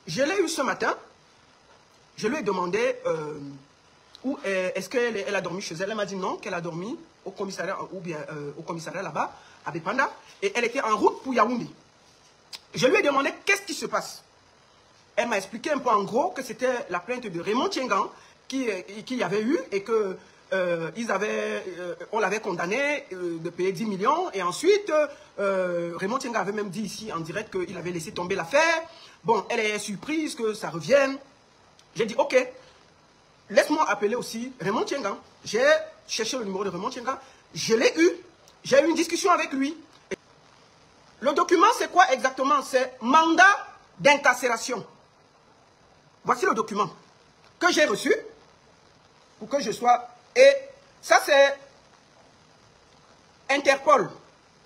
Je l'ai eu ce matin. Je lui ai demandé où est-ce qu'elle a dormi chez elle. Elle m'a dit non, qu'elle a dormi au commissariat ou bien au commissariat là-bas, à Bépanda, et elle était en route pour Yaoundé. Je lui ai demandé qu'est-ce qui se passe. Elle m'a expliqué un peu en gros que c'était la plainte de Raymond Tiengan qui y avait eu et que on l'avait condamné de payer 10 millions. Et ensuite, Raymond Tiengan avait même dit ici en direct qu'il avait laissé tomber l'affaire. Bon, elle est surprise que ça revienne. J'ai dit, ok, laisse-moi appeler aussi Raymond Tiengan. J'ai cherché le numéro de Raymond Tiengan. Je l'ai eu. J'ai eu une discussion avec lui. Le document, c'est quoi exactement? C'est mandat d'incarcération. Voici le document que j'ai reçu pour que je sois... Et ça, c'est Interpol.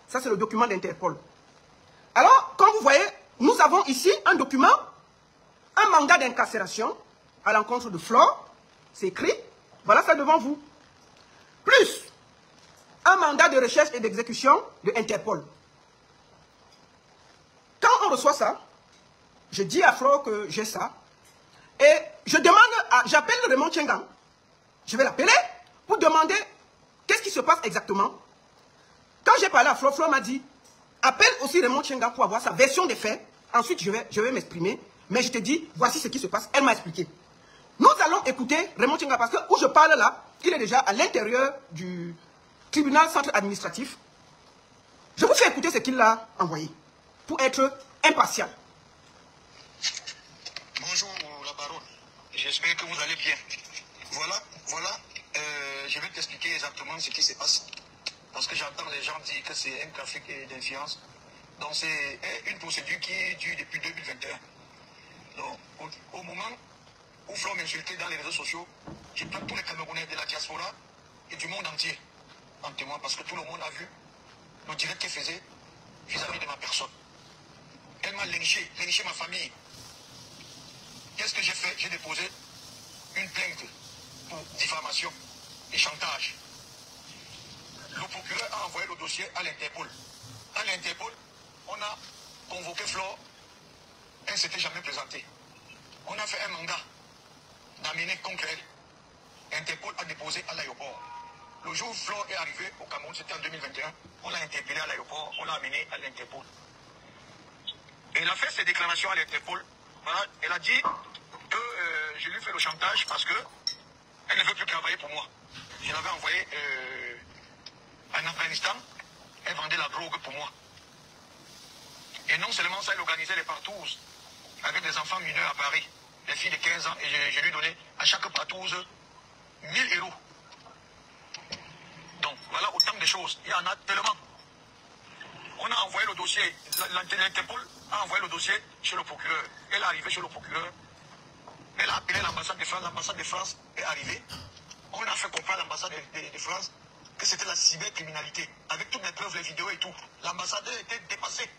Ça, c'est le document d'Interpol. Alors, comme vous voyez, nous avons ici un document, un mandat d'incarcération à l'encontre de Flore. C'est écrit. Voilà ça devant vous. Plus un mandat de recherche et d'exécution de Interpol. Quand on reçoit ça, je dis à Flore que j'ai ça. Et je demande, j'appelle Raymond Tiengan. Je vais l'appeler pour demander qu'est-ce qui se passe exactement. Quand j'ai parlé à Flore, Flore m'a dit, appelle aussi Raymond Tiengan pour avoir sa version des faits. Ensuite, je vais m'exprimer. Mais je te dis, voici ce qui se passe. Elle m'a expliqué. Nous allons écouter Raymond Tiengan parce que où je parle là, il est déjà à l'intérieur du tribunal centre administratif. Je vous fais écouter ce qu'il a envoyé pour être impartial. Bonjour la baronne, j'espère que vous allez bien. Voilà, je vais t'expliquer exactement ce qui se passe. Parce que j'entends les gens dire que c'est un trafic d'influence. Donc c'est une procédure qui dure depuis 2021. Donc au moment où Flore m'insultait dans les réseaux sociaux, j'ai pris tous les Camerounais de la diaspora et du monde entier en témoin parce que tout le monde a vu le direct qu'elle faisait vis-à-vis de ma personne. Elle m'a lynché ma famille. Qu'est-ce que j'ai fait? J'ai déposé une plainte pour diffamation et chantage. Le procureur a envoyé le dossier à l'Interpol. À l'Interpol, on a convoqué Flore. Elle ne s'était jamais présentée. On a fait un mandat d'amener contre elle. Interpol a déposé à l'aéroport. Le jour où Flore est arrivée au Cameroun, c'était en 2021, on l'a interpellée à l'aéroport, on l'a amenée à l'Interpol. Et elle a fait ses déclarations à l'Interpol. Voilà, elle a dit que je lui fais le chantage parce que elle ne veut plus travailler pour moi. Je l'avais envoyé en Afghanistan, elle vendait la drogue pour moi. Et non seulement ça, elle organisait les partous avec des enfants mineurs à Paris, des filles de 15 ans, et je lui donnais à chaque partouze 1000 €. Donc voilà autant de choses, il y en a tellement. On a envoyé le dossier, l'Interpol a envoyé le dossier chez le procureur. Elle est arrivée chez le procureur. Elle a appelé l'ambassade de France est arrivée. On a fait comprendre à l'ambassade de France que c'était la cybercriminalité. Avec toutes les preuves, les vidéos et tout. L'ambassadeur était dépassé.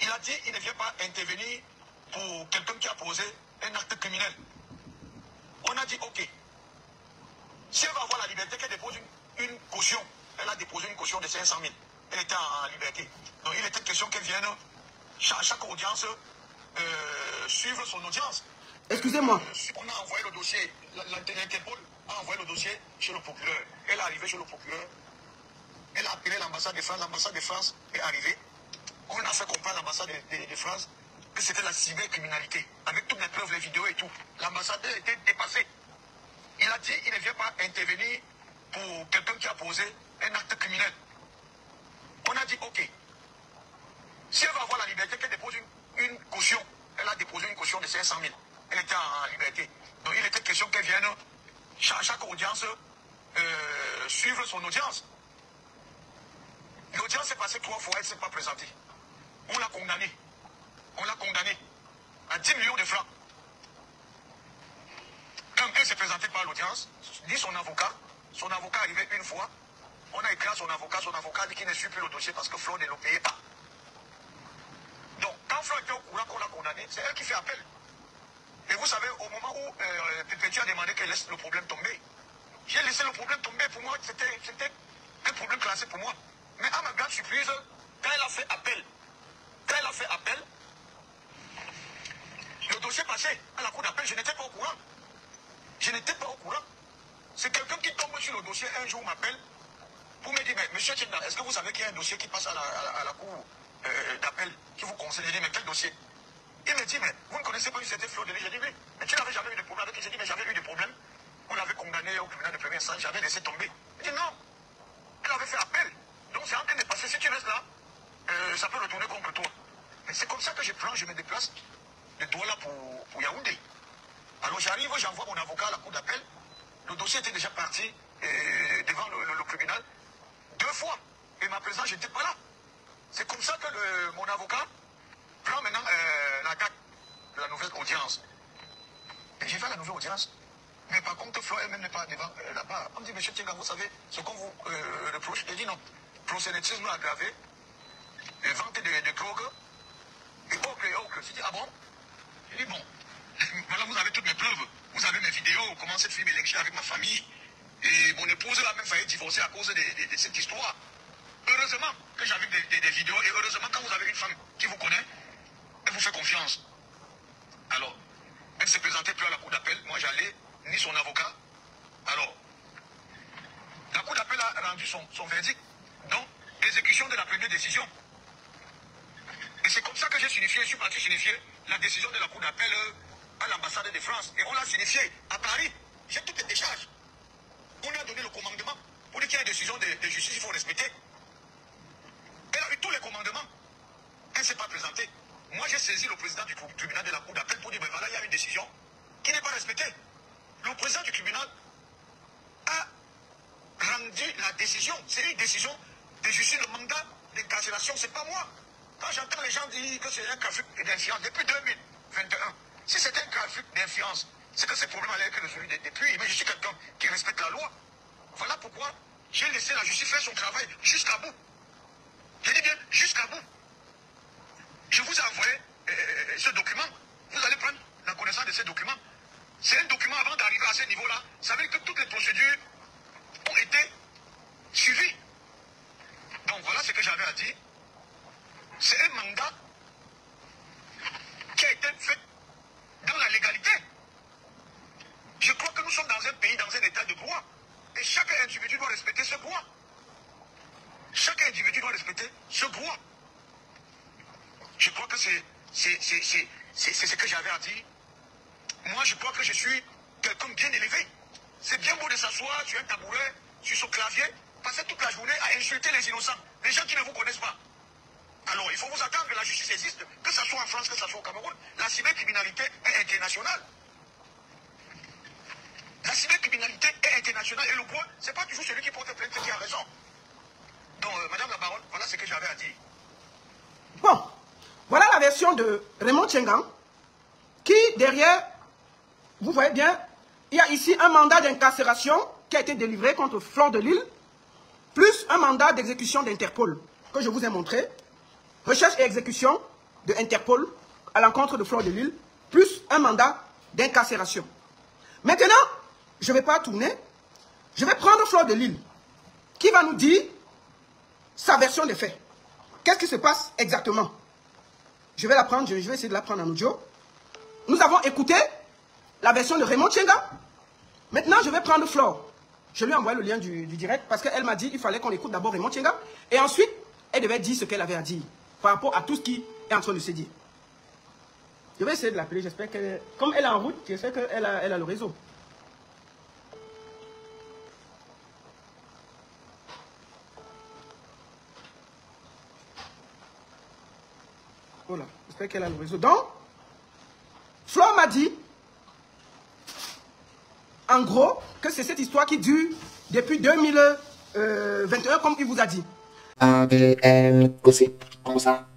Il a dit qu'il ne vient pas intervenir pour quelqu'un qui a posé un acte criminel. On a dit ok. Si elle va avoir la liberté, qu'elle dépose une caution. Elle a déposé une caution de 500 000. Elle était en liberté. Donc il était question qu'elle vienne à chaque audience suivre son audience. Excusez-moi. On a envoyé le dossier, l'Interpol a envoyé le dossier chez le procureur. Elle est arrivée chez le procureur. Elle a appelé l'ambassade de France. L'ambassade de France est arrivée. On a fait comprendre à l'ambassade de France que c'était la cybercriminalité. Avec toutes les preuves, les vidéos et tout. L'ambassadeur était dépassé. Il a dit qu'il ne vient pas intervenir pour quelqu'un qui a posé un acte criminel. On a dit ok. Si elle va avoir la liberté, qu'elle dépose une caution. Elle a déposé une caution de 500 000. Elle était en liberté. Donc il était question qu'elle vienne à chaque audience suivre son audience. L'audience s'est passée 3 fois, elle ne s'est pas présentée. On l'a condamnée. On l'a condamnée à 10 millions de francs. Quand elle s'est présentée par l'audience, dit son avocat est arrivé une fois. On a écrit à son avocat dit qu'il ne suit plus le dossier parce que Flore ne le payait pas. Donc, quand Flore était au courant qu'on l'a condamné, c'est elle qui fait appel. Et vous savez, au moment où Pépétu a demandé qu'elle laisse le problème tomber, j'ai laissé le problème tomber. Pour moi, c'était un problème classé pour moi. Mais à ma grande surprise, quand elle a fait appel, le dossier dossier passé à la cour d'appel, je n'étais pas au courant. Je n'étais pas au courant. C'est quelqu'un qui tombe sur le dossier un jour m'appelle pour me dire, mais monsieur Tchenga, est-ce que vous savez qu'il y a un dossier qui passe à la cour d'appel qui vous conseille? Je dis, mais quel dossier? Il me dit, mais vous ne connaissez pas c'était Fleur de Lys? J'ai dit, oui, mais tu n'avais jamais eu de problème avec lui? J'ai dit, mais j'avais eu des problèmes. On l'avait condamné au tribunal de première instance, j'avais laissé tomber. Il dit, non, elle avait fait appel. Donc c'est en train de passer. Si tu restes là, ça peut retourner contre toi. Mais c'est comme ça que je prends, je me déplace de Douala pour Yaoundé. Alors j'arrive, j'envoie mon avocat à la cour d'appel. Le dossier était déjà parti devant le tribunal 2 fois. Et ma présence, je n'étais pas là. C'est comme ça que mon avocat prend maintenant la date de la nouvelle audience. Et j'ai fait la nouvelle audience. Mais par contre, Flo elle-même n'est pas devant là-bas. On me dit, monsieur Tchenga, vous savez ce qu'on vous reproche? J'ai dit non. Prosélytisme aggravé, vente de drogue, et autres. J'ai dit, ah bon? J'ai dit, bon, voilà, vous avez toutes mes preuves. Vous avez mes vidéos, comment cette fille m'électionne avec ma famille. Et mon épouse a même failli divorcer à cause de cette histoire. Heureusement que j'avais des vidéos, et heureusement quand vous avez une femme qui vous connaît, elle vous fait confiance. Alors, elle ne se présentait plus à la cour d'appel, moi j'allais, ni son avocat. Alors, la cour d'appel a rendu son verdict, donc l'exécution de la première décision. Et c'est comme ça que j'ai signifié, je suis parti signifier la décision de la cour d'appel à l'ambassade de France. Et on l'a signifié à Paris. J'ai toutes les décharges. On lui a donné le commandement pour dire qu'il y a une décision de justice, il faut respecter. Elle a eu tous les commandements. Elle ne s'est pas présentée. Moi, j'ai saisi le président du tribunal de la cour d'appel pour dire, ben voilà, il y a une décision qui n'est pas respectée. Le président du tribunal a rendu la décision. C'est une décision de justice, le mandat d'incarcération, c'est pas moi. Quand j'entends les gens dire que c'est un trafic d'influence depuis 2021, si c'était un trafic d'influence, c'est que ce problème allait être résolu depuis. Mais je suis quelqu'un qui respecte la loi. Voilà pourquoi j'ai laissé la justice faire son travail jusqu'à bout. Je dis bien jusqu'à bout. Je vous ai envoyé ce document. Vous allez prendre la connaissance de ce document. C'est un document avant d'arriver à ce niveau-là. Ça veut dire que toutes les procédures ont été suivies. Donc voilà ce que j'avais à dire. C'est un mandat qui a été fait dans la légalité. Je crois que nous sommes dans un pays, dans un état de droit. Et chaque individu doit respecter ce droit. Chaque individu doit respecter ce droit. Je crois que c'est ce que j'avais à dire. Moi, je crois que je suis quelqu'un bien élevé. C'est bien beau de s'asseoir sur un tabouret, sur son clavier, passer toute la journée à insulter les innocents, les gens qui ne vous connaissent pas. Alors, il faut vous attendre que la justice existe, que ce soit en France, que ce soit au Cameroun. La cybercriminalité est internationale. La cybercriminalité est internationale. Et le point, ce n'est pas toujours celui qui porte plainte qui a raison. Donc, Madame la Baronne, voilà ce que j'avais à dire. Bon, voilà la version de Raymond Tchenga, qui, derrière, vous voyez bien, il y a ici un mandat d'incarcération qui a été délivré contre Fleur de Lys, plus un mandat d'exécution d'Interpol, que je vous ai montré. Recherche et exécution de Interpol à l'encontre de Fleur de Lys, plus un mandat d'incarcération. Maintenant, je ne vais pas tourner. Je vais prendre Fleur de Lys, qui va nous dire sa version des faits. Qu'est-ce qui se passe exactement? Je vais la prendre, je vais essayer de la prendre en audio. Nous avons écouté la version de Raymond Tchenga. Maintenant, je vais prendre Fleur. Je lui ai envoyé le lien du direct parce qu'elle m'a dit qu'il fallait qu'on écoute d'abord Raymond Tchenga. Et ensuite, elle devait dire ce qu'elle avait à dire par rapport à tout ce qui est en train de se dire. Je vais essayer de l'appeler, j'espère qu'elle... Comme elle est en route, j'espère qu'elle a le réseau. Voilà, j'espère qu'elle a le réseau. Donc, Fleur m'a dit, en gros, que c'est cette histoire qui dure depuis 2021, comme il vous a dit. ADN, gossip, comme ça,